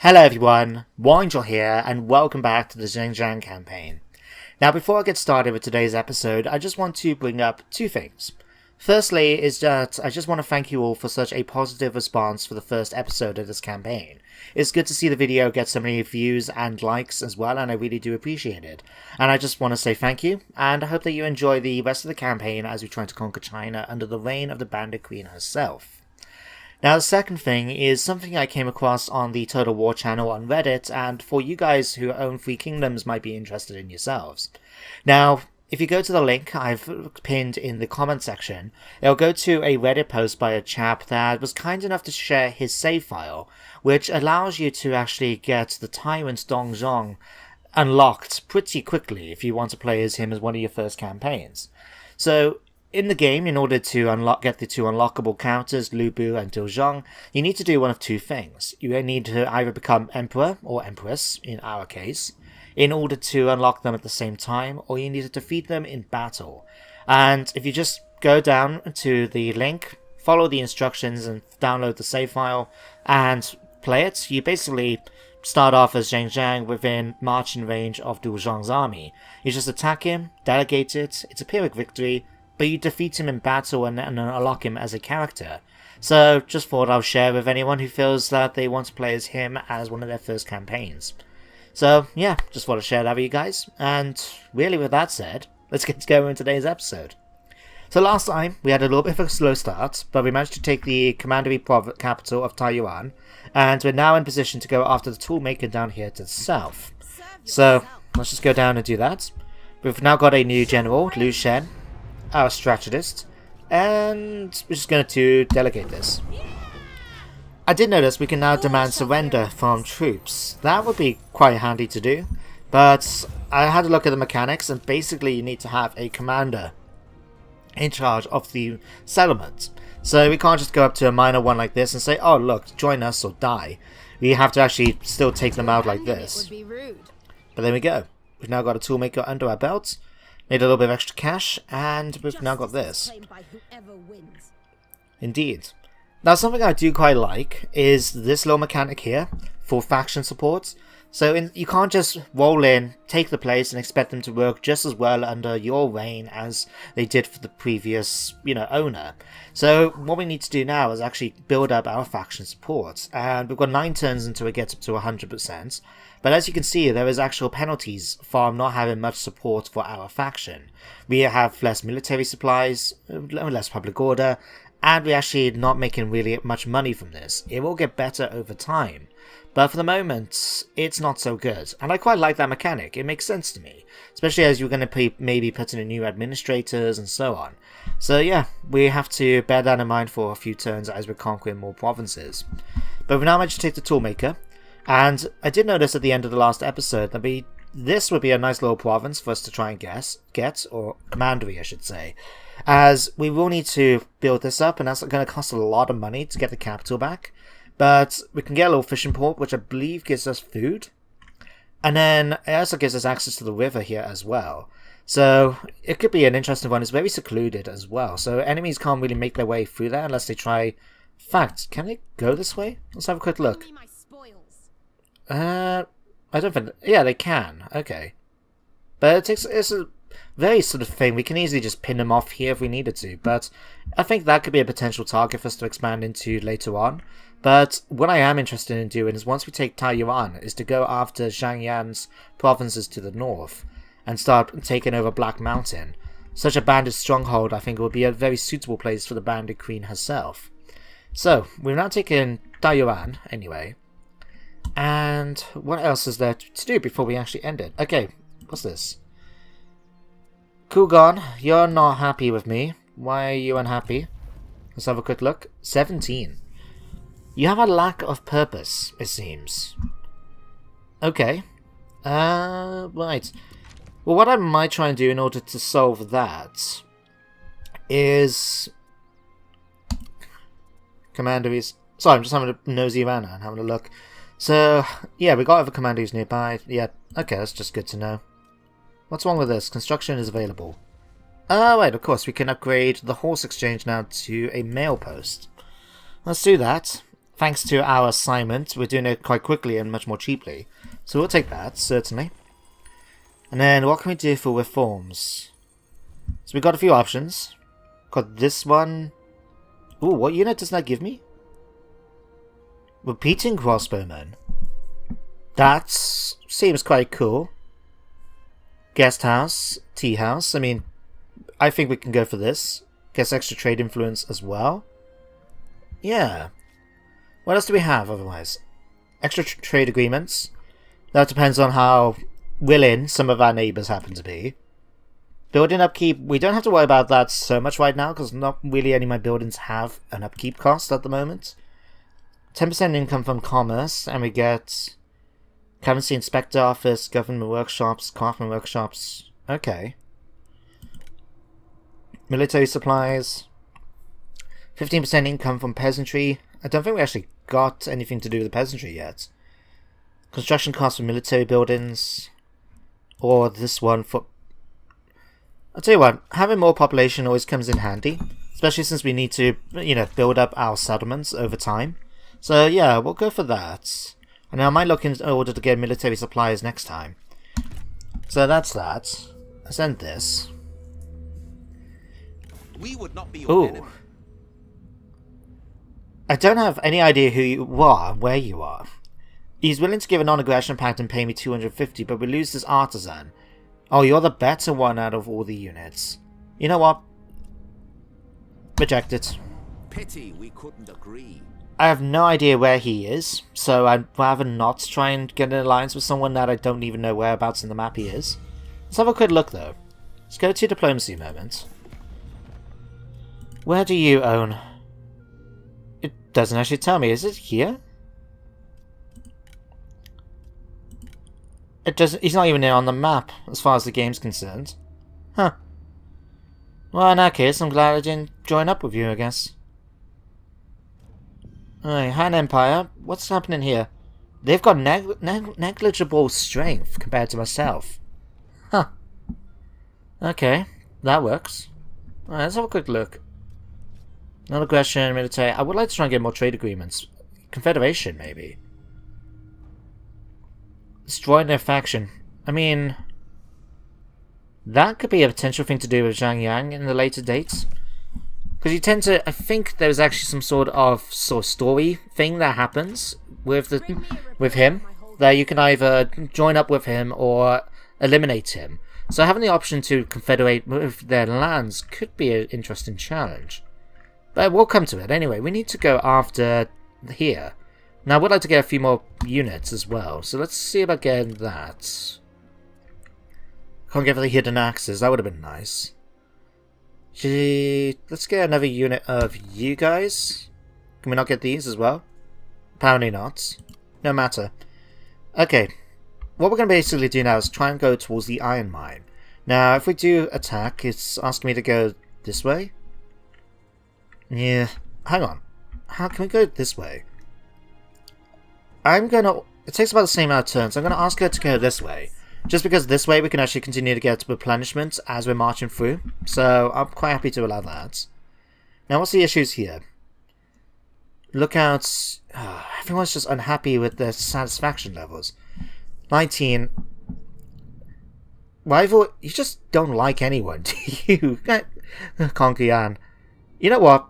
Hello everyone, Angel here, and welcome back to the Zheng Jiang campaign. Now before I get started with today's episode, I just want to bring up two things. Firstly is that I just want to thank you all for such a positive response for the first episode of this campaign. It's good to see the video get so many views and likes as well, and I really do appreciate it. And I just want to say thank you, and I hope that you enjoy the rest of the campaign as we try to conquer China under the reign of the Bandit Queen herself. Now the second thing is something I came across on the Total War channel on Reddit, and for you guys who own Free Kingdoms might be interested in yourselves. Now, if you go to the link I've pinned in the comment section, it'll go to a Reddit post by a chap that was kind enough to share his save file, which allows you to actually get the Tyrant Zheng Jiang unlocked pretty quickly if you want to play as him as one of your first campaigns. So, in the game, in order to get the two unlockable characters, Lu Bu and Zheng Jiang, you need to do one of two things. You need to either become Emperor, or Empress in our case, in order to unlock them at the same time, or you need to defeat them in battle. And if you just go down to the link, follow the instructions and download the save file, and play it, you basically start off as Zheng Jiang within marching range of Zheng Jiang's army. You just attack him, delegate it, it's a Pyrrhic victory, but you defeat him in battle and unlock him as a character. So, just thought I'll share with anyone who feels that they want to play as him as one of their first campaigns. So, yeah, just want to share that with you guys, and really with that said, let's get going in today's episode. So last time, we had a little bit of a slow start, but we managed to take the commandery capital of Taiyuan, and we're now in position to go after the Toolmaker down here to the south. So, let's just go down and do that. We've now got a new general, Lu Shen, our strategist, and we're just going to delegate this. I did notice we can now demand surrender from troops. That would be quite handy to do, but I had a look at the mechanics, and basically you need to have a commander in charge of the settlement. So we can't just go up to a minor one like this and say, oh look, join us or die. We have to actually still take them out like this. But there we go. We've now got a Toolmaker under our belt. Made a little bit of extra cash, and we've now got this. Indeed. Now something I do quite like is this little mechanic here for faction support. So you can't just roll in, take the place, and expect them to work just as well under your reign as they did for the previous, owner. So what we need to do now is actually build up our faction support, and we've got 9 turns until it gets up to 100%. But as you can see, there is actual penalties for not having much support for our faction. We have less military supplies, less public order, and we're actually not making really much money from this. It will get better over time, but for the moment, it's not so good. And I quite like that mechanic. It makes sense to me, especially as you're going to maybe put in new administrators and so on. So yeah, we have to bear that in mind for a few turns as we're conquering more provinces. But we now managed to take the Toolmaker. And I did notice at the end of the last episode that this would be a nice little province for us to try and get, or commandery I should say, as we will need to build this up, and that's going to cost a lot of money to get the capital back. But we can get a little fishing port, which I believe gives us food, and then it also gives us access to the river here as well. So it could be an interesting one. It's very secluded as well, so enemies can't really make their way through there unless they try. In fact, can they go this way? Let's have a quick look. I don't think... Yeah, they can. Okay. But it's a very sort of thing. We can easily just pin them off here if we needed to. But I think that could be a potential target for us to expand into later on. But what I am interested in doing is once we take Taiyuan, is to go after Zhang Yan's provinces to the north and start taking over Black Mountain. Such a bandit stronghold, I think, would be a very suitable place for the Bandit Queen herself. So, we've now taken Taiyuan, anyway. And what else is there to do before we actually end it? Okay, what's this? Coogan, you're not happy with me. Why are you unhappy? Let's have a quick look. 17. You have a lack of purpose, it seems. Okay. Right. Well, what I might try and do in order to solve that is... Commanderies. Sorry, I'm just having a nosy around and having a look. So, yeah, we got other commanderies nearby. Yeah, okay, that's just good to know. What's wrong with this? Construction is available. Oh, wait, of course, we can upgrade the horse exchange now to a mail post. Let's do that. thanks to our assignment, we're doing it quite quickly and much more cheaply. So we'll take that, certainly. And then what can we do for reforms? So we've got a few options. Got this one. Ooh, what unit does that give me? Repeating crossbowmen. That seems quite cool. Guest house, tea house. I mean, I think we can go for this. Gets extra trade influence as well. Yeah. What else do we have otherwise? Extra trade agreements. That depends on how willing some of our neighbours happen to be. Building upkeep, we don't have to worry about that so much right now because not really any of my buildings have an upkeep cost at the moment. 10% income from commerce, and we get currency inspector office, government workshops, craftsman workshops. Okay. Military supplies. 15% income from peasantry. I don't think we actually got anything to do with the peasantry yet. Construction costs for military buildings. Or this one for... I'll tell you what, having more population always comes in handy. Especially since we need to, you know, build up our settlements over time. So yeah, we'll go for that. And I might look in order to get military supplies next time. So that's that. Let's end this. We would not be your enemy. I don't have any idea who you are, where you are. He's willing to give a non-aggression pact and pay me 250, but we lose this artisan. Oh, you're the better one out of all the units. You know what? Reject it. Pity we couldn't agree. I have no idea where he is, so I'd rather not try and get an alliance with someone that I don't even know whereabouts in the map he is. Let's have a quick look though. Let's go to diplomacy moment. Where do you own? It doesn't actually tell me. Is it here? It doesn't. He's not even on the map as far as the game's concerned. Huh. Well, in that case, I'm glad I didn't join up with you, I guess. Alright, Han Empire. What's happening here? They've got negligible strength compared to myself. Huh. Okay, that works. Alright, let's have a quick look. Non-aggression, military. I would like to try and get more trade agreements. Confederation, maybe. Destroying their faction. I mean... that could be a potential thing to do with Zheng Jiang in the later dates. Because you tend to... I think there's actually some sort of story thing that happens with him. That you can either join up with him or eliminate him. So having the option to confederate with their lands could be an interesting challenge. But we'll come to it. Anyway, we need to go after here. Now, I would like to get a few more units as well. So let's see about getting that. Can't get the hidden axes. That would have been nice. Gee, let's get another unit of you guys. Can we not get these as well? Apparently not. No matter. Okay. What we're going to basically do now is try and go towards the iron mine. Now, if we do attack, it's asking me to go this way. Yeah. Hang on. How can we go this way? I'm going to... It takes about the same amount of turns. I'm going to ask her to go this way. Just because this way we can actually continue to get replenishment as we're marching through. So I'm quite happy to allow that. Now what's the issues here? Lookouts... everyone's just unhappy with their satisfaction levels. 19. Rival... You just don't like anyone, do you? Conkian. You know what?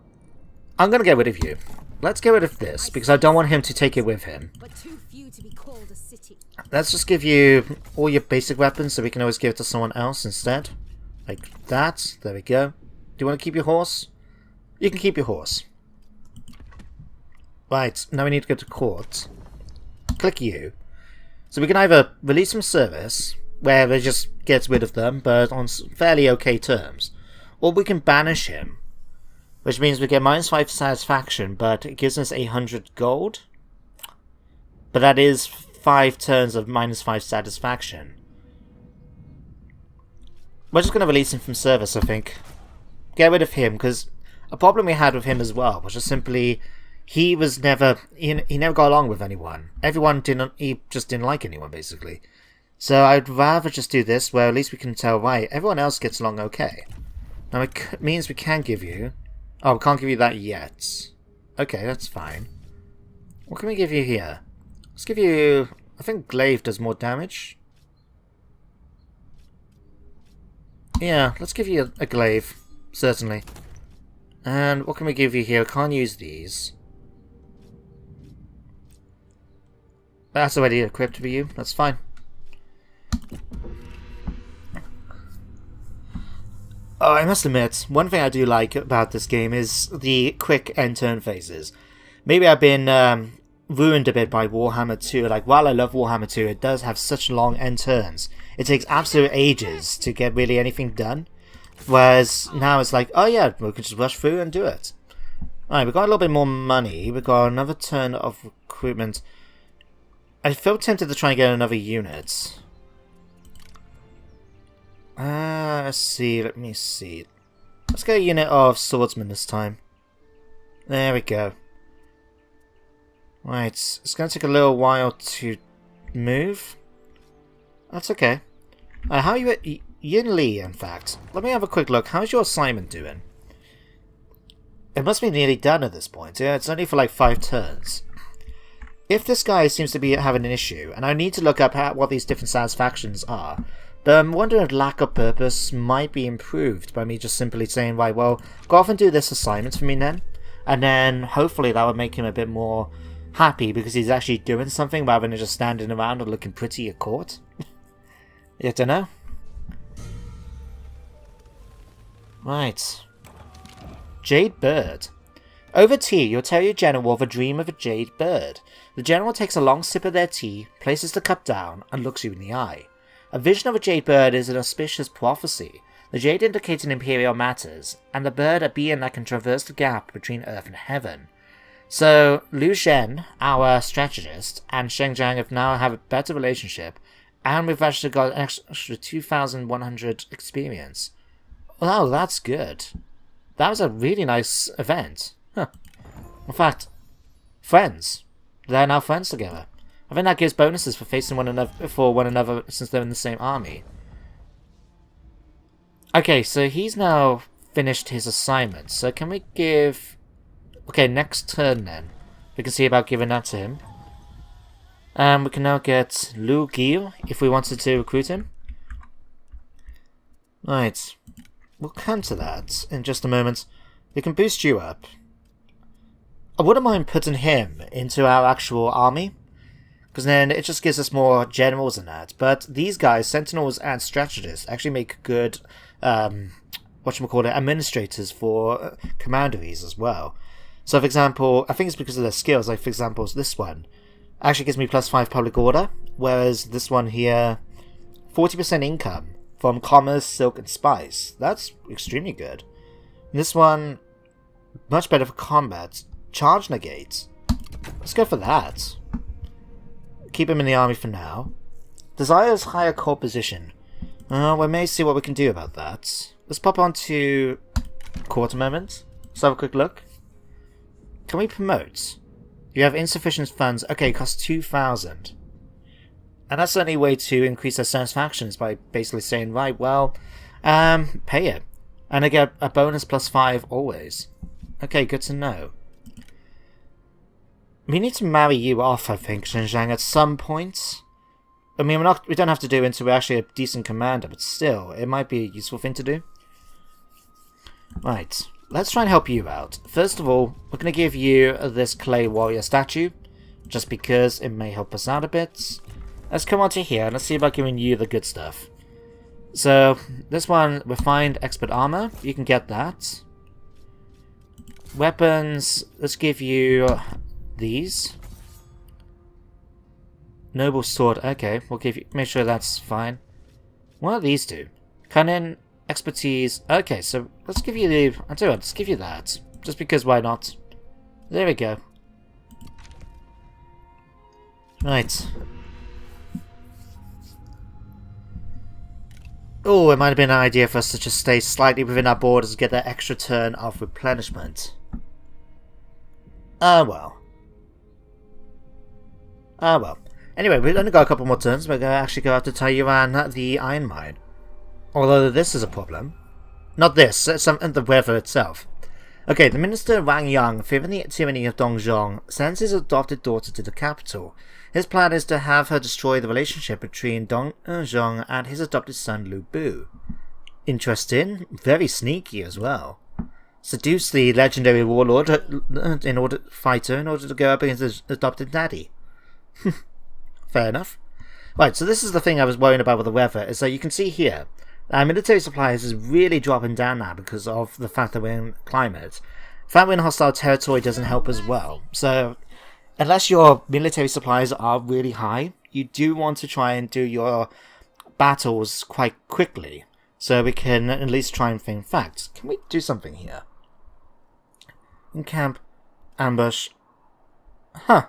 I'm going to get rid of you. Let's get rid of this, because I don't want him to take it with him. But too few to be called a city. Let's just give you all your basic weapons so we can always give it to someone else instead. Like that. There we go. Do you want to keep your horse? You can keep your horse. Right, now we need to go to court. Click you. So we can either release from service, where we just get rid of them, but on fairly okay terms. Or we can banish him. Which means we get -5 satisfaction, but it gives us 100 gold. But that is 5 turns of -5 satisfaction. We're just going to release him from service, I think. Get rid of him, because a problem we had with him as well was just simply... He was never... He never got along with anyone. Everyone didn't... He just didn't like anyone, basically. So I'd rather just do this, where at least we can tell, right, everyone else gets along okay. Now it means we can give you... Oh, we can't give you that yet. Okay, that's fine. What can we give you here? Let's give you... I think glaive does more damage. Yeah, let's give you a glaive. Certainly. And what can we give you here? Can't use these. That's already equipped for you. That's fine. Oh, I must admit, one thing I do like about this game is the quick end-turn phases. Maybe I've been ruined a bit by Warhammer 2. Like, while I love Warhammer 2, it does have such long end turns. It takes absolute ages to get really anything done. Whereas now it's like, oh yeah, we can just rush through and do it. Alright, we've got a little bit more money. We've got another turn of recruitment. I feel tempted to try and get another unit. Let's see, let me see. Let's get a unit of swordsmen this time. There we go. Right, it's going to take a little while to move. That's okay. How are you at Yin Li, in fact? Let me have a quick look. How's your assignment doing? It must be nearly done at this point. Yeah, it's only for like 5 turns. If this guy seems to be having an issue, and I need to look up what these different satisfactions are, but I'm wondering if lack of purpose might be improved by me just simply saying, right, well, go off and do this assignment for me then. And then hopefully that would make him a bit more happy because he's actually doing something rather than just standing around and looking pretty at court. You don't know. Right. Jade Bird. Over tea, you'll tell your general of a dream of a jade bird. The general takes a long sip of their tea, places the cup down, and looks you in the eye. A vision of a jade bird is an auspicious prophecy. The jade indicates an imperial matters, and the bird a being that can traverse the gap between earth and heaven. So, Liu Zhen, our strategist, and Zheng Jiang now have a better relationship, and we've actually got an extra 2,100 experience. Oh, that's good. That was a really nice event. Huh. In fact, friends. They're now friends together. I think that gives bonuses for facing one another since they're in the same army. Okay, so he's now finished his assignment. So can we give... Okay, next turn then. We can see about giving that to him. And we can now get Lu Gil if we wanted to recruit him. Right. We'll come to that in just a moment. We can boost you up. I wouldn't mind putting him into our actual army, because then it just gives us more generals and that. But these guys, sentinels and strategists, actually make good, administrators for commanderies as well. So, for example, I think it's because of their skills. Like, for example, this one actually gives me +5 public order, whereas this one here, 40% income from commerce, silk, and spice. That's extremely good. And this one, much better for combat. Charge negate. Let's go for that. Keep him in the army for now. Desires higher core position. We may see what we can do about that. Let's pop on to court a moment. Let's have a quick look. Can we promote? You have insufficient funds. Okay, it costs 2,000. And that's the only way to increase their satisfaction is by basically saying, right, well, pay it. And I get a bonus +5 always. Okay, good to know. We need to marry you off, I think, Zheng Jiang, at some point. I mean, we don't have to do it until we're actually a decent commander, but still, it might be a useful thing to do. Right, let's try and help you out. First of all, we're going to give you this clay warrior statue, just because it may help us out a bit. Let's come on to here, and let's see about giving you the good stuff. So, this one, refined expert armor, you can get that. Weapons, let's give you these. Noble sword, okay, we'll give you, make sure that's fine. What are these two? Cunning, expertise, okay, so let's give you the, I'll tell you what, let's give you that. Just because, why not? There we go. Right. Oh, it might have been an idea for us to just stay slightly within our borders and get that extra turn of replenishment. Well. Well. Anyway, we've only got a couple more turns. We're going to actually go out to Taiwan, the iron mine. Although this is a problem. Not this, it's the weather itself. Okay, the minister Wang Yang, fearing the tyranny of Dongzhong, sends his adopted daughter to the capital. His plan is to have her destroy the relationship between Dongzhong and his adopted son Lu Bu. Interesting, very sneaky as well. Seduce the legendary warlord fighter in order to go up against his adopted daddy. Fair enough. Right, so this is the thing I was worrying about with the weather, is that you can see here, our military supplies is really dropping down now because of the fact that we're in climate. The fact we're in hostile territory doesn't help as well. So, unless your military supplies are really high, you do want to try and do your battles quite quickly, so we can at least try and think facts. Can we do something here? Encamp, ambush. Huh.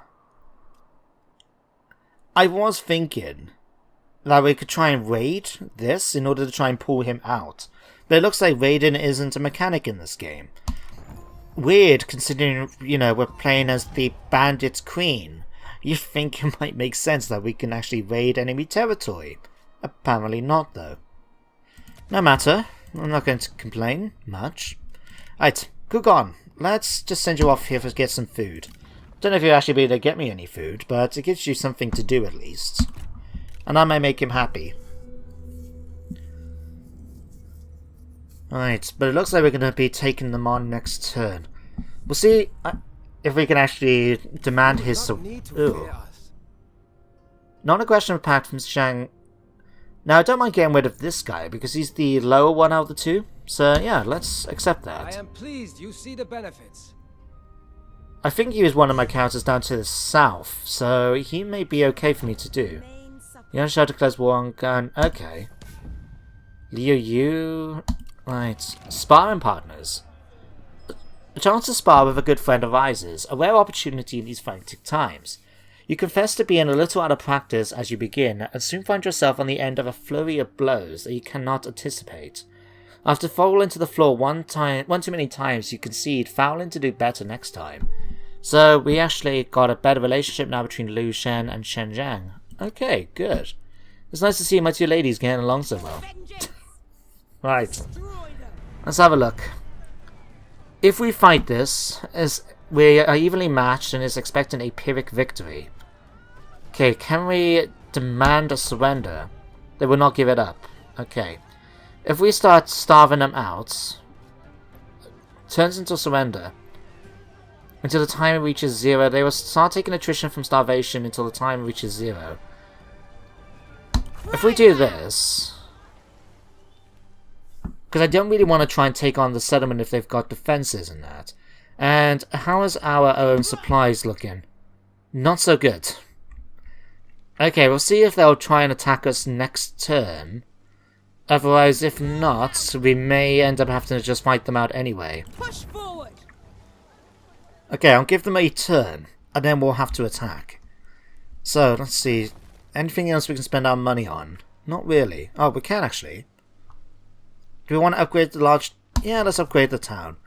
I was thinking that we could try and raid this in order to try and pull him out. But it looks like raiding isn't a mechanic in this game. Weird, considering, you know, we're playing as the Bandit Queen. You'd think it might make sense that we can actually raid enemy territory. Apparently not, though. No matter. I'm not going to complain much. Right, Coogan, let's just send you off here to get some food. Don't know if you'll actually be able to get me any food, but it gives you something to do at least. And I may make him happy. Right, but it looks like we're going to be taking them on next turn. We'll see if we can actually demand his... Non-aggression pact from Zhang. Now, I don't mind getting rid of this guy, because he's the lower one out of the two. So, yeah, let's accept that. I am pleased you see the benefits. I think he was one of my counters down to the south, so he may be okay for me to do. Young Shao declares war on Gun. Okay. Liu Yu. Right. Sparring partners. A chance to spar with a good friend arises, a rare opportunity in these frantic times. You confess to being a little out of practice as you begin, and soon find yourself on the end of a flurry of blows that you cannot anticipate. After falling to the floor one too many times, you concede, fouling to do better next time. So we actually got a better relationship now between Lu Shen and Zheng Jiang. Okay, good. It's nice to see my two ladies getting along so well. Right. Let's have a look. If we fight this, as we are evenly matched and is expecting a Pyrrhic victory. Okay, can we demand a surrender? They will not give it up. Okay. If we start starving them out, turns into surrender. Until the time it reaches 0, they will start taking attrition from starvation until the time it reaches 0. If we do this, because I don't really want to try and take on the settlement if they've got defenses and that. And how is our own supplies looking? Not so good. Okay, we'll see if they'll try and attack us next turn. Otherwise, if not, we may end up having to just fight them out anyway. Push forward. Okay, I'll give them a turn, and then we'll have to attack. So, let's see. Anything else we can spend our money on? Not really. Oh, we can actually. Do we want to upgrade the large... Yeah, let's upgrade the town.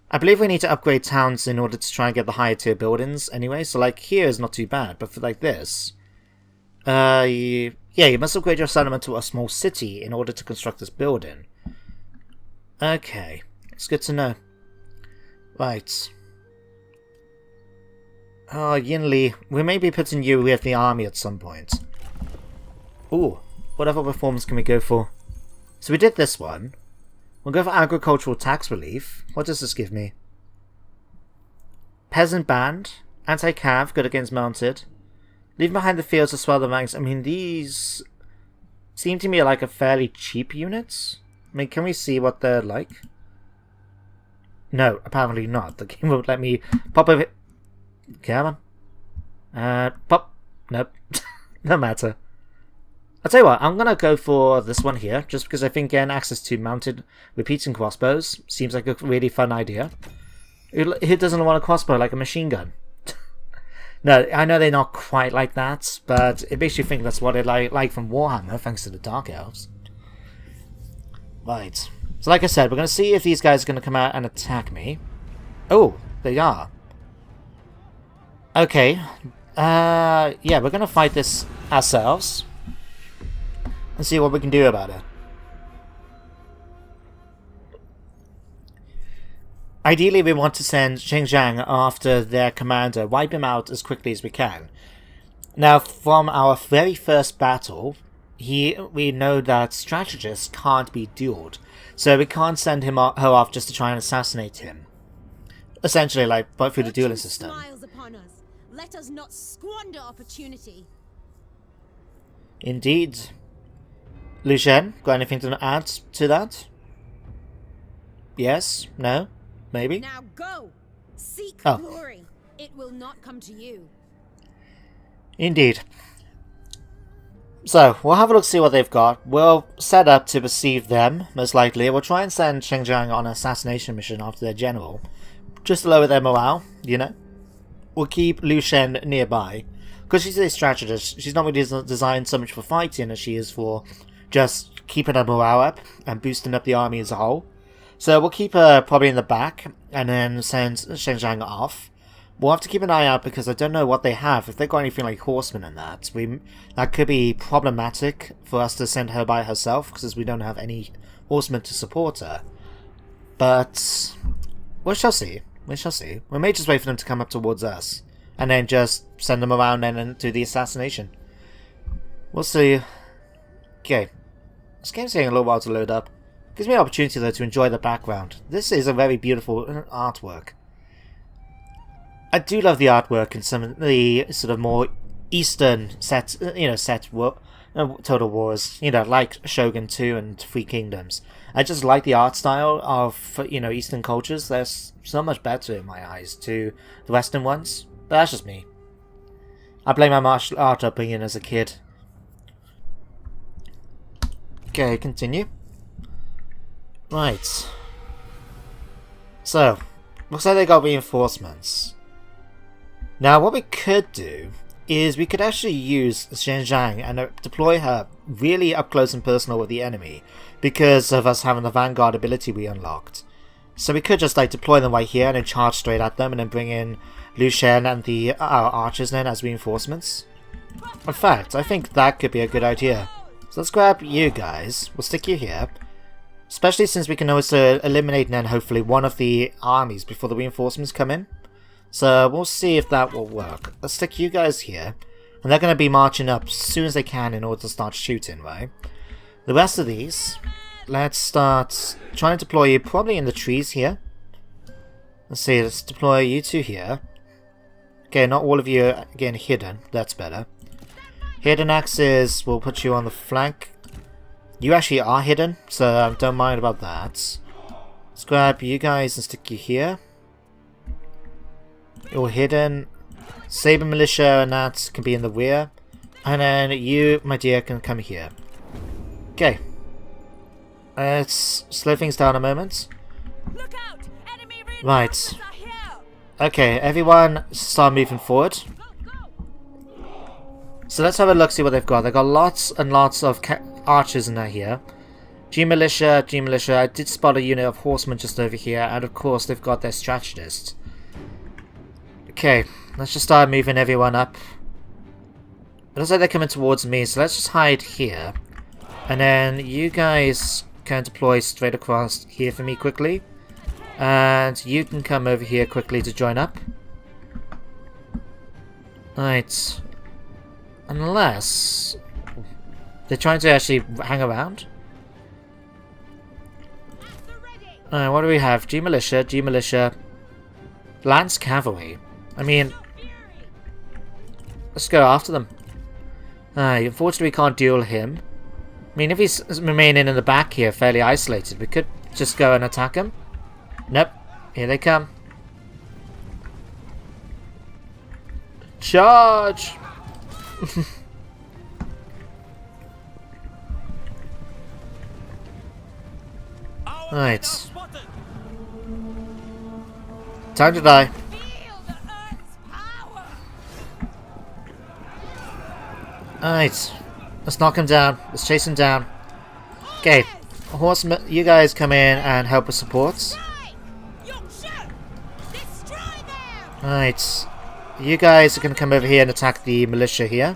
I believe we need to upgrade towns in order to try and get the higher tier buildings anyway. So, like, here is not too bad, but for, like, this... yeah, you must upgrade your settlement to a small city in order to construct this building. Okay, it's good to know. Right. Oh, Yinli, we may be putting you with the army at some point. Ooh, what other reforms can we go for? So we did this one. We'll go for agricultural tax relief. What does this give me? Peasant band, anti-cav, good against mounted. Leave behind the fields to swell the ranks. I mean, these seem to me like a fairly cheap units. I mean, can we see what they're like? No, apparently not. The game won't let me pop over. Come on. Pop. Nope. No matter. I'll tell you what, I'm gonna go for this one here, just because I think getting access to mounted repeating crossbows seems like a really fun idea. Who doesn't want a crossbow like a machine gun? No, I know they're not quite like that, but it makes you think that's what they like from Warhammer, thanks to the Dark Elves. Right. So like I said, we're going to see if these guys are going to come out and attack me. Oh, they are. Okay. Yeah, we're going to fight this ourselves. And see what we can do about it. Ideally, we want to send Zheng Jiang after their commander, wipe him out as quickly as we can. Now, from our very first battle, we know that strategists can't be dueled, so we can't send her off just to try and assassinate him. Essentially, like, but through the dueling system. Smiles upon us. Let us not squander opportunity. Indeed. Lu Shen, got anything to add to that? Yes? No? Maybe? Now go! Seek Oh. glory. It will not come to you. Indeed. So, we'll have a look, see what they've got. We'll set up to receive them, most likely. We'll try and send Zheng Jiang on an assassination mission after their general. Just to lower their morale, you know? We'll keep Lu Shen nearby. Because she's a strategist, she's not really designed so much for fighting as she is for just keeping her morale up and boosting up the army as a whole. So we'll keep her probably in the back and then send Zheng Jiang off. We'll have to keep an eye out because I don't know what they have. If they've got anything like horsemen and that, that could be problematic for us to send her by herself because we don't have any horsemen to support her. But we shall see. We shall see. We may just wait for them to come up towards us and then just send them around and do the assassination. We'll see. Okay. This game's taking a little while to load up. Gives me an opportunity though to enjoy the background. This is a very beautiful artwork. I do love the artwork in some of the sort of more Eastern set Total Wars, like Shogun 2 and Three Kingdoms. I just like the art style of, Eastern cultures. They're so much better in my eyes to the Western ones. But that's just me. I blame my martial art upbringing as a kid. Okay, continue. Right. So, looks like they got reinforcements. Now, what we could do is we could actually use Zheng Jiang and deploy her really up close and personal with the enemy because of us having the Vanguard ability we unlocked. So we could just deploy them right here and then charge straight at them and then bring in Lu Shen and our archers then as reinforcements. In fact, I think that could be a good idea. So let's grab you guys. We'll stick you here. Especially since we can also eliminate then hopefully one of the armies before the reinforcements come in. So we'll see if that will work. Let's stick you guys here. And they're going to be marching up as soon as they can in order to start shooting, right? The rest of these, let's start trying to deploy you probably in the trees here. Let's see, let's deploy you two here. Okay, not all of you are getting hidden. That's better. Hidden axes, we'll put you on the flank. You actually are hidden, so don't mind about that. Let's grab you guys and stick you here. You're hidden. Saber Militia and that can be in the rear. And then you, my dear, can come here. Okay. Let's slow things down a moment. Look out! Enemy Right. Okay, everyone start moving forward. So let's have a look, see what they've got. They've got lots and lots of archers in there here. G Militia. I did spot a unit of horsemen just over here. And of course, they've got their strategists. Okay, let's just start moving everyone up. It looks like they're coming towards me, so let's just hide here. And then you guys can deploy straight across here for me quickly. And you can come over here quickly to join up. Right. Unless they're trying to actually hang around. Alright, what do we have? G Militia. Lance Cavalry. I mean, let's go after them. Unfortunately, we can't duel him. I mean, if he's remaining in the back here, fairly isolated, we could just go and attack him. Nope. Here they come. Charge! Right. Time to die. Alright. Let's knock him down. Let's chase him down. Okay. Horsemen, you guys come in and help with supports. Alright. You guys are going to come over here and attack the militia here.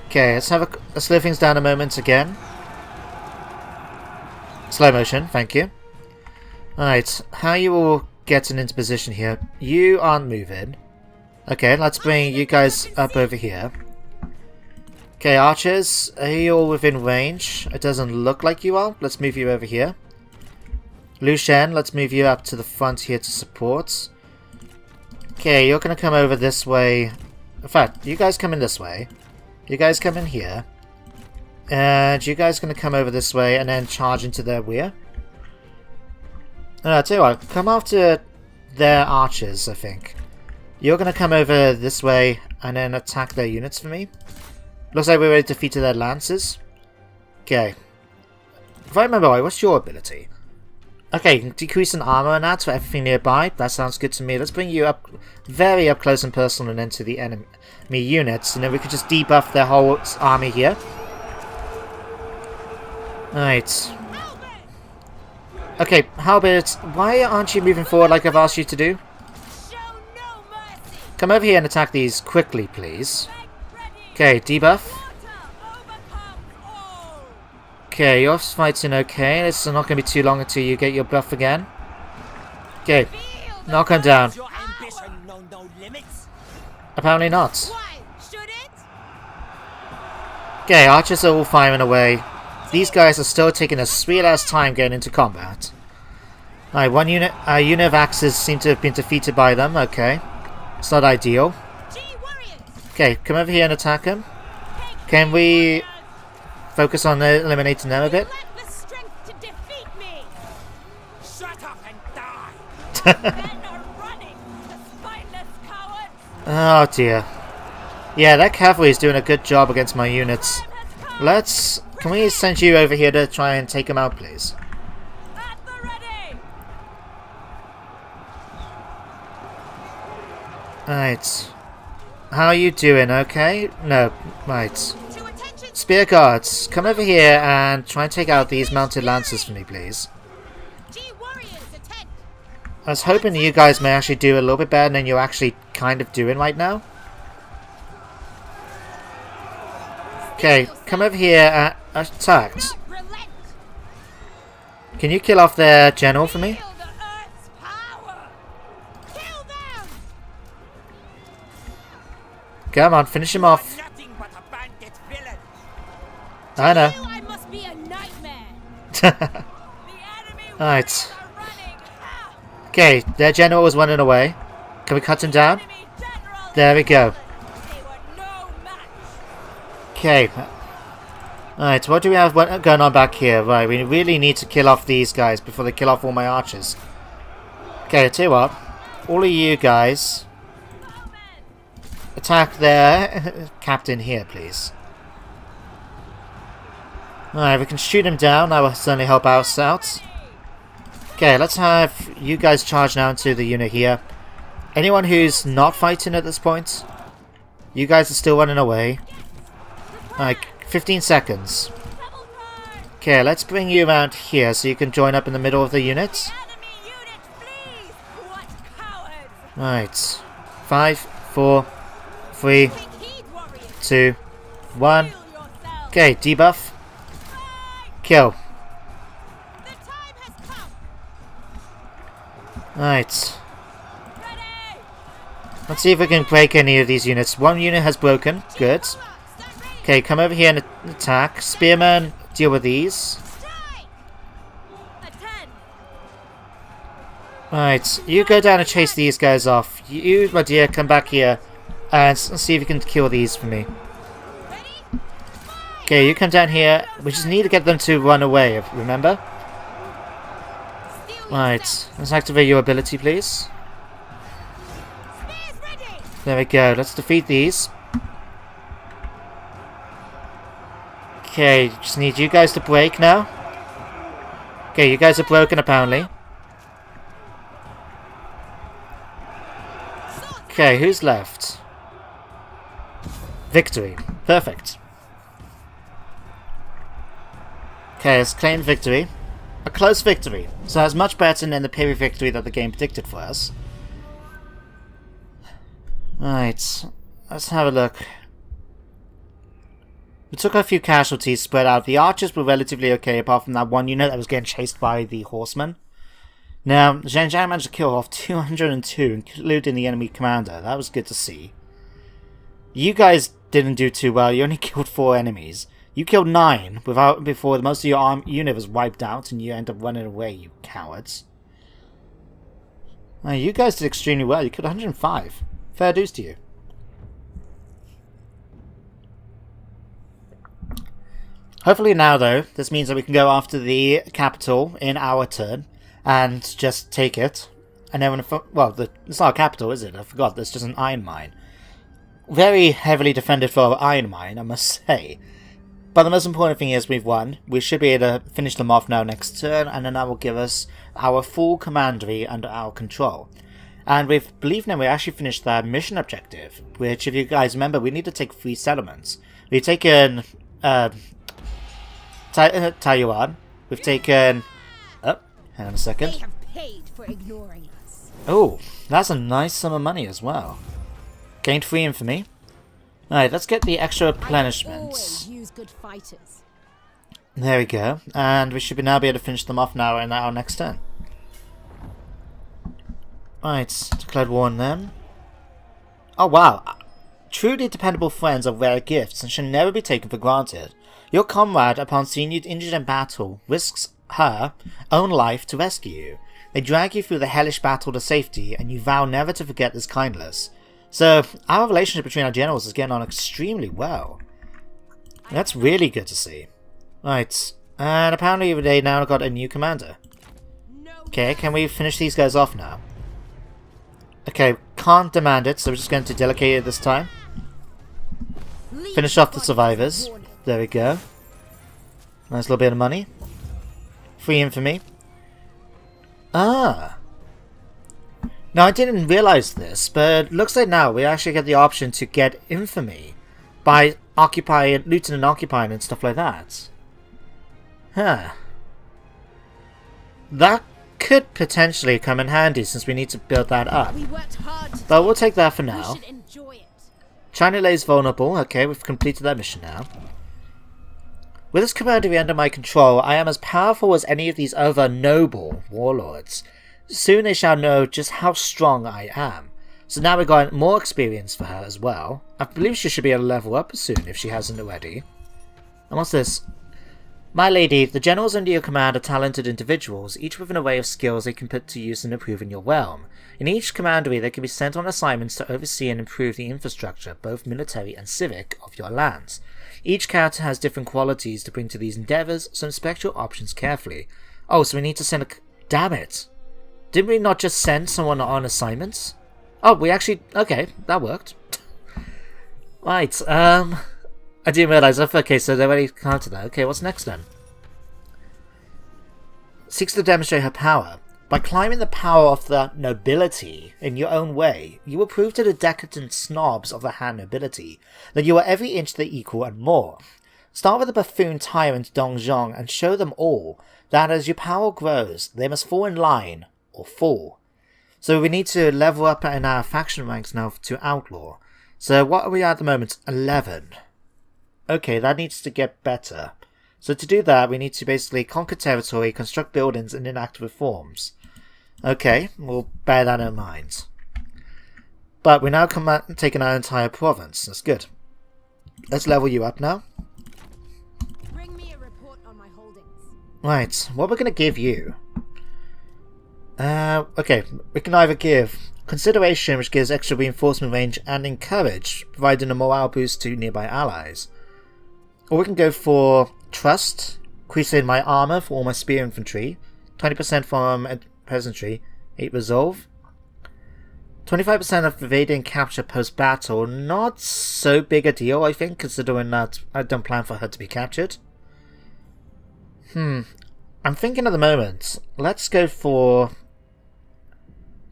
Okay, let's slow things down a moment again. Slow motion, thank you. Alright, how you all getting into position here? You aren't moving. Okay, let's bring you guys up over here. Okay, archers, are you all within range? It doesn't look like you are. Let's move you over here. Lu Shen, let's move you up to the front here to support. Okay, you're gonna come over this way. In fact, you guys come in this way. You guys come in here. And you guys gonna come over this way and then charge into their rear. I'll tell you what, come after their archers, I think. You're gonna come over this way and then attack their units for me. Looks like we already defeated their lancers. Okay. If I remember right, what's your ability? Okay, decrease in armor and that for everything nearby. That sounds good to me. Let's bring you up very up close and personal and into the enemy units, and then we could just debuff their whole army here. Alright. Okay, Halbert, why aren't you moving forward like I've asked you to do? Come over here and attack these quickly, please. Okay, debuff. Okay, you're fighting okay. It's not going to be too long until you get your buff again. Okay, knock him down. Apparently not. Okay, archers are all firing away. These guys are still taking a sweet-ass time getting into combat. Alright, one unit of axes seem to have been defeated by them. Okay, it's not ideal. Okay, come over here and attack him. Can we focus on eliminating them a bit? Oh dear. Yeah, that cavalry is doing a good job against my units. Can we send you over here to try and take them out, please? Alright. How are you doing? Okay? No. Right. Spear guards, come over here and try and take out these mounted lancers for me, please. I was hoping you guys may actually do a little bit better than you're actually kind of doing right now. Okay, come over here and attack. Can you kill off their general for me? Come on, finish him off. I know. Alright. Okay, their general was running away. Can we cut him down? There we go. Okay. Alright, what do we have going on back here? Right, we really need to kill off these guys before they kill off all my archers. Okay, I'll tell you what. All of you guys attack their captain here, please. Alright, we can shoot him down. That will certainly help us out. Okay, let's have you guys charge now into the unit here. Anyone who's not fighting at this point, you guys are still running away. Like, 15 seconds. Okay, let's bring you around here so you can join up in the middle of the unit. Alright. 5, 4, 3, 2, 1. Okay, debuff. Kill. Alright. Let's see if we can break any of these units. One unit has broken. Good. Okay, come over here and attack. Spearman, deal with these. Alright, you go down and chase these guys off. You, my dear, come back here and see if you can kill these for me. Okay, you come down here. We just need to get them to run away, remember? Right, let's activate your ability, please. There we go, let's defeat these. Okay, just need you guys to break now. Okay, you guys are broken apparently. Okay, who's left? Victory. Perfect. Okay, let's claim victory. A close victory. So that's much better than the period victory that the game predicted for us. Right, let's have a look. We took a few casualties spread out. The archers were relatively okay apart from that one unit that was getting chased by the horsemen. Now, Zheng Jiang managed to kill off 202, including the enemy commander. That was good to see. You guys didn't do too well. You only killed 4 enemies. You killed 9 before most of your unit was wiped out, and you end up running away, you cowards. You guys did extremely well. You killed 105. Fair dues to you. Hopefully now, though, this means that we can go after the capital in our turn and just take it. And then it's not a capital, is it? I forgot. It's just an iron mine. Very heavily defended for an iron mine, I must say. But the most important thing is we've won. We should be able to finish them off now next turn, and then that will give us our full commandery under our control. And we believe now we actually finished that mission objective, which, if you guys remember, we need to take 3 settlements. We've taken Taiwan. We've taken... Oh, hang on a second. They have paid for ignoring us. Oh, that's a nice sum of money as well. Gained 3 infamy. Alright, let's get the extra replenishments. Always use good fighters. There we go. And we should now be able to finish them off now in our next turn. Right, declared war on them. Oh wow. Truly dependable friends are rare gifts and should never be taken for granted. Your comrade, upon seeing you injured in battle, risks her own life to rescue you. They drag you through the hellish battle to safety, and you vow never to forget this kindness. So, our relationship between our generals is getting on extremely well. That's really good to see. Right, and apparently they now got a new commander. Okay, can we finish these guys off now? Okay, can't demand it, so we're just going to delegate it this time. Finish off the survivors. There we go. Nice little bit of money. Free infamy. Ah. Now, I didn't realize this, but it looks like now we actually get the option to get infamy by looting and occupying and stuff like that. Huh. That could potentially come in handy since we need to build that up. We worked hard. But we'll take that for now. We should enjoy it. China lays vulnerable. Okay, we've completed that mission now. With this commandery under my control, I am as powerful as any of these other noble warlords. Soon they shall know just how strong I am. So now we've got more experience for her as well. I believe she should be able to level up soon if she hasn't already. And what's this? My lady, the generals under your command are talented individuals, each with an array of skills they can put to use in improving your realm. In each commandery they can be sent on assignments to oversee and improve the infrastructure, both military and civic, of your lands. Each character has different qualities to bring to these endeavours, so inspect your options carefully. Oh, so we need to send a... Damn it! Didn't we not just send someone on assignments? Oh, we actually... Okay, that worked. Right, I didn't realise that. Okay, so they already counted that. Okay, what's next then? Seeks to demonstrate her power. By climbing the power of the nobility in your own way, you will prove to the decadent snobs of the Han nobility that you are every inch their equal and more. Start with the buffoon tyrant Zheng Jiang and show them all that as your power grows, they must fall in line or fall. So we need to level up in our faction ranks now to outlaw. So what are we at the moment? 11. Okay, that needs to get better. So to do that, we need to basically conquer territory, construct buildings, and enact reforms. Okay, we'll bear that in mind. But we're now taking our entire province. That's good. Let's level you up now. Bring me a report on my holdings. Right, what we're going to give you... okay, we can either give consideration, which gives extra reinforcement range, and encourage, providing a morale boost to nearby allies. Or we can go for trust, increasing my armor for all my spear infantry, 20% from peasantry, 8 resolve, 25% of evading capture post-battle. Not so big a deal, I think, considering that I don't plan for her to be captured. I'm thinking at the moment, let's go for...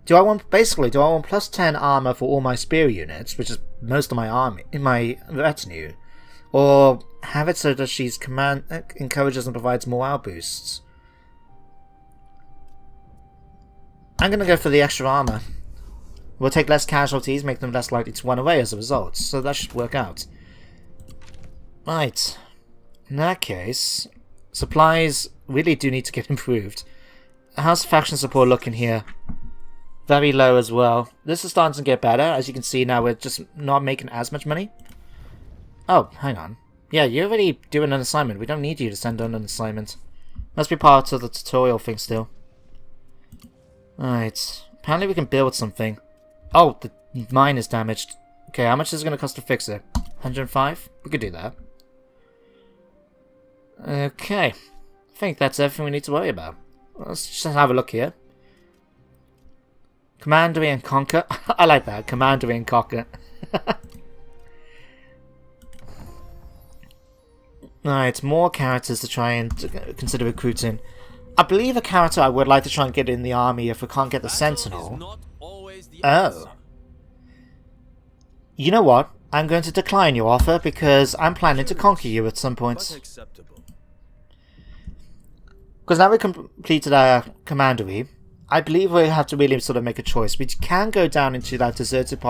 Do I want plus 10 armor for all my spear units, which is most of my army in my retinue, or have it so that she's encourages and provides morale boosts? I'm gonna go for the extra armor. We'll take less casualties, make them less likely to run away as a result, so that should work out. Right. In that case, supplies really do need to get improved. How's faction support looking here? Very low as well. This is starting to get better. As you can see now, we're just not making as much money. Oh, hang on. Yeah, you're already doing an assignment. We don't need you to send on an assignment. Must be part of the tutorial thing still. Alright. Apparently we can build something. Oh, the mine is damaged. Okay, how much is it going to cost to fix it? 105? We could do that. Okay. I think that's everything we need to worry about. Let's just have a look here. Commandery and Conquer. I like that. Commandery and Conquer. Alright, more characters to try and consider recruiting. I believe a character I would like to try and get in the army if we can't get the Sentinel. Oh. You know what? I'm going to decline your offer because I'm planning to conquer you at some point. Because now we've completed our commandery, I believe we have to really sort of make a choice. We can go down into that deserted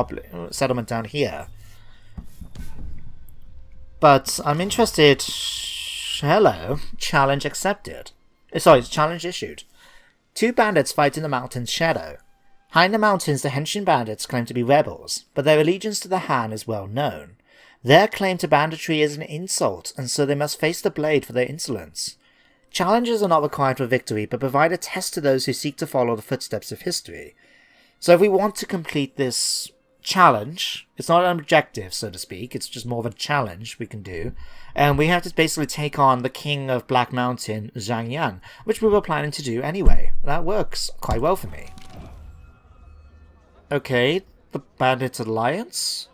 settlement down here. But I'm interested... Hello. Challenge accepted. Sorry, challenge issued. 2 bandits fight in the mountain's shadow. High in the mountains, the Henshin bandits claim to be rebels, but their allegiance to the Han is well known. Their claim to banditry is an insult, and so they must face the blade for their insolence. Challenges are not required for victory, but provide a test to those who seek to follow the footsteps of history. So if we want to complete this challenge, it's not an objective, so to speak, it's just more of a challenge we can do, and we have to basically take on the king of Black Mountain, Zheng Jiang, which we were planning to do anyway. That works quite well for me. Okay, the Bandit Alliance?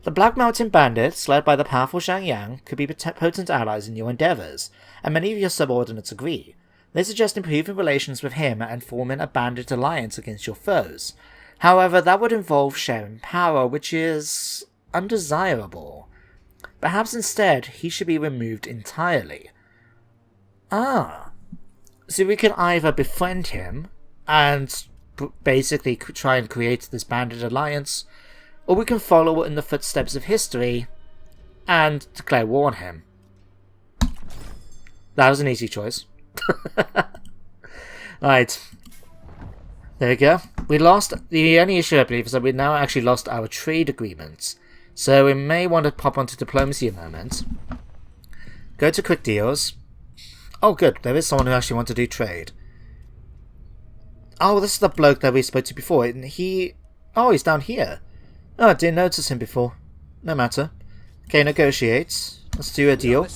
The Black Mountain Bandits, led by the powerful Zheng Jiang, could be potent allies in your endeavours, and many of your subordinates agree. They suggest improving relations with him and forming a Bandit Alliance against your foes. However, that would involve sharing power, which is undesirable. Perhaps instead, he should be removed entirely. Ah. So we can either befriend him and basically try and create this Bandit Alliance, or we can follow in the footsteps of history and declare war on him. That was an easy choice. Alright. There we go. We lost... The only issue, I believe, is that we now actually lost our trade agreements. So we may want to pop onto diplomacy a moment. Go to quick deals. Oh, good. There is someone who actually wants to do trade. Oh, this is the bloke that we spoke to before. And he... Oh, he's down here. Oh, I didn't notice him before. No matter. Okay, negotiate. Let's do a deal.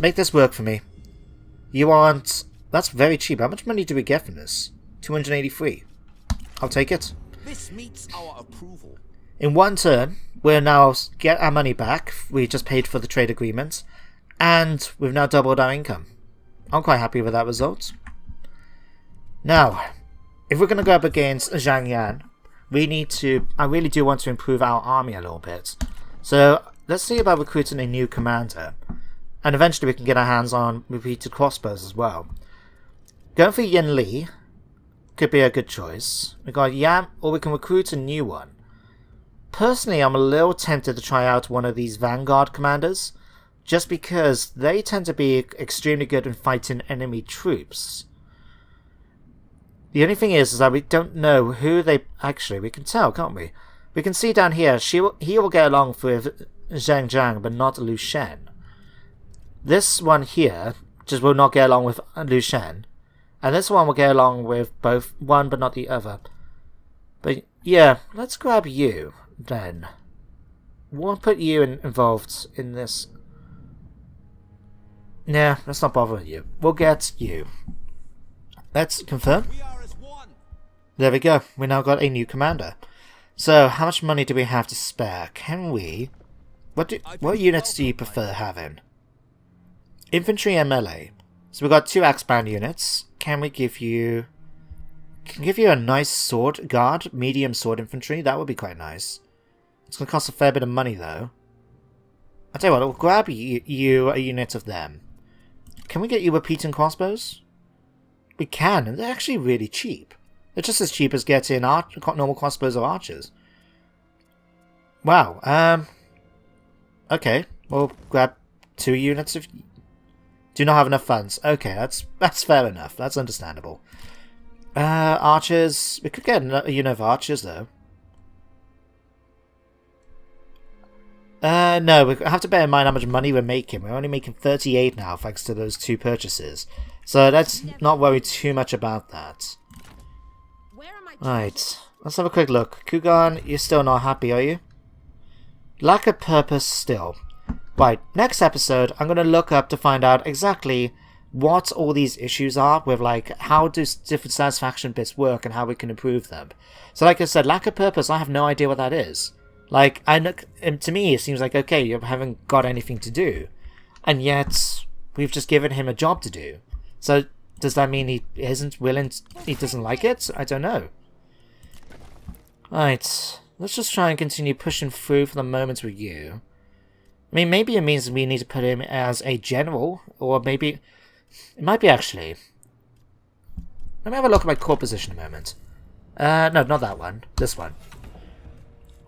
Make this work for me. You want... That's very cheap. How much money do we get from this? 283. I'll take it. This meets our approval. In one turn, we'll now get our money back. We just paid for the trade agreement. And we've now doubled our income. I'm quite happy with that result. Now, if we're going to go up against Zheng Jiang, we need to... I really do want to improve our army a little bit. So, let's see about recruiting a new commander. And eventually we can get our hands on repeated crossbows as well. Going for Yin Li could be a good choice. We got Yam, or we can recruit a new one. Personally, I'm a little tempted to try out one of these Vanguard commanders, just because they tend to be extremely good in fighting enemy troops. The only thing is that we don't know who they... Actually, we can tell, can't we? We can see down here, he will get along with Zheng Jiang, but not Lu Shen. This one here just will not get along with Lu Shen. And this one will get along with both one but not the other. But yeah, let's grab you then. We'll put you involved in this. Nah, let's not bother with you. We'll get you. Let's confirm. There we go. We now got a new commander. So, how much money do we have to spare? Can we... What units do you prefer having? Infantry and melee. So we've got 2 Axeband units. Can we give you... Can give you a nice sword guard, medium sword infantry? That would be quite nice. It's going to cost a fair bit of money though. I'll tell you what, we'll grab you a unit of them. Can we get you repeating crossbows? We can, and they're actually really cheap. They're just as cheap as getting normal crossbows or archers. Wow, okay. We'll grab 2 Do not have enough funds. Okay, that's fair enough. That's understandable. Archers. We could get a unit of archers, though. No, we have to bear in mind how much money we're making. We're only making 38 now, thanks to those 2 purchases. So let's not worry too much about that. Right, let's have a quick look. Coogan, you're still not happy, are you? Lack of purpose still. Right, next episode, I'm going to look up to find out exactly what all these issues are with, like, how do different satisfaction bits work and how we can improve them. So like I said, lack of purpose, I have no idea what that is. Like, to me, it seems like, okay, you haven't got anything to do. And yet, we've just given him a job to do. So, does that mean he isn't willing, he doesn't like it? I don't know. Right, let's just try and continue pushing through for the moment with you. I mean, maybe it means we need to put him as a general, or maybe... It might be actually... Let me have a look at my core position a moment. No, not that one. This one.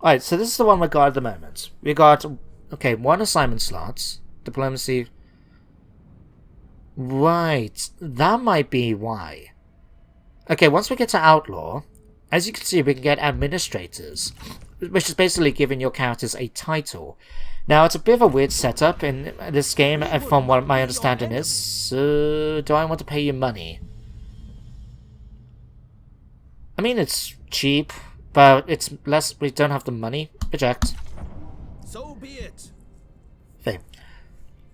Alright, so this is the one we got at the moment. We got, okay, 1 assignment slots. Diplomacy. Right, that might be why. Okay, once we get to Outlaw, as you can see, we can get Administrators, which is basically giving your characters a title. Now, it's a bit of a weird setup in this game, and from what my understanding is, do I want to pay you money? I mean, it's cheap, but it's less, we don't have the money. Eject. So be it. Okay.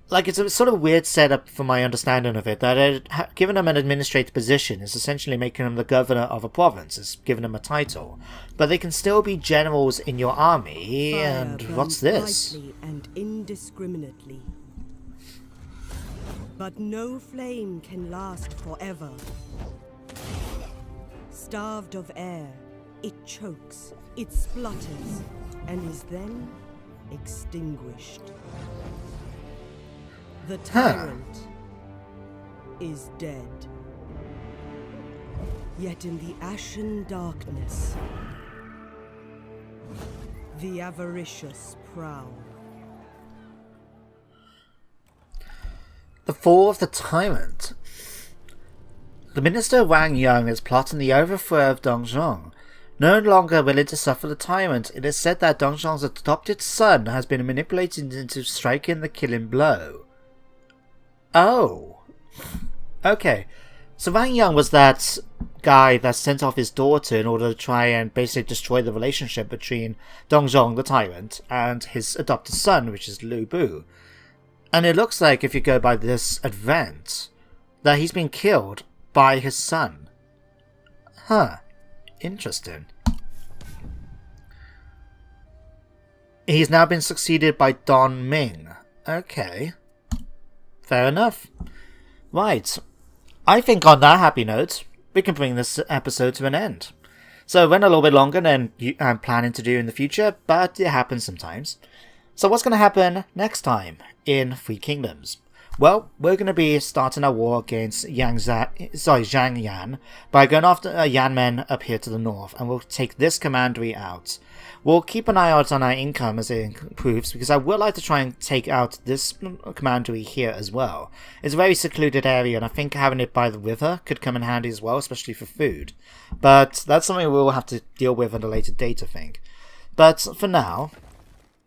Like, it's a sort of weird setup from my understanding of it, that giving them an administrative position is essentially making them the governor of a province, it's giving them a title. But they can still be generals in your army, and what's this? Brightly and indiscriminately. But no flame can last forever. Starved of air, it chokes, it splutters, and is then extinguished. The tyrant is dead. Yet in the ashen darkness, the avaricious prowl. The fall of the tyrant. The minister Wang Yang is plotting the overthrow of Zheng Jiang. No longer willing to suffer the tyrant, it is said that Zheng Jiang's adopted son has been manipulated into striking the killing blow. Oh. Okay. So Wang Yang was that guy that sent off his daughter in order to try and basically destroy the relationship between Zheng Jiang, the tyrant, and his adopted son, which is Lu Bu. And it looks like, if you go by this event, that he's been killed by his son. Huh. Interesting. He's now been succeeded by Don Ming. Okay. Fair enough. Right. I think on that happy note, we can bring this episode to an end. So it went a little bit longer than I'm planning to do in the future, but it happens sometimes. So what's going to happen next time in Three Kingdoms? Well, we're going to be starting our war against Zheng Yan by going after Yan men up here to the north, and we'll take this commandery out. We'll keep an eye out on our income as it improves, because I would like to try and take out this commandery here as well. It's a very secluded area, and I think having it by the river could come in handy as well, especially for food. But that's something we'll have to deal with at a later date, I think. But for now,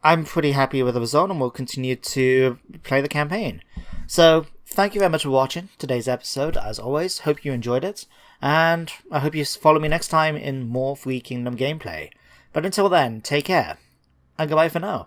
I'm pretty happy with the result, and we'll continue to play the campaign. So, thank you very much for watching today's episode, as always. Hope you enjoyed it, and I hope you follow me next time in more Three Kingdom gameplay. But until then, take care, and goodbye for now.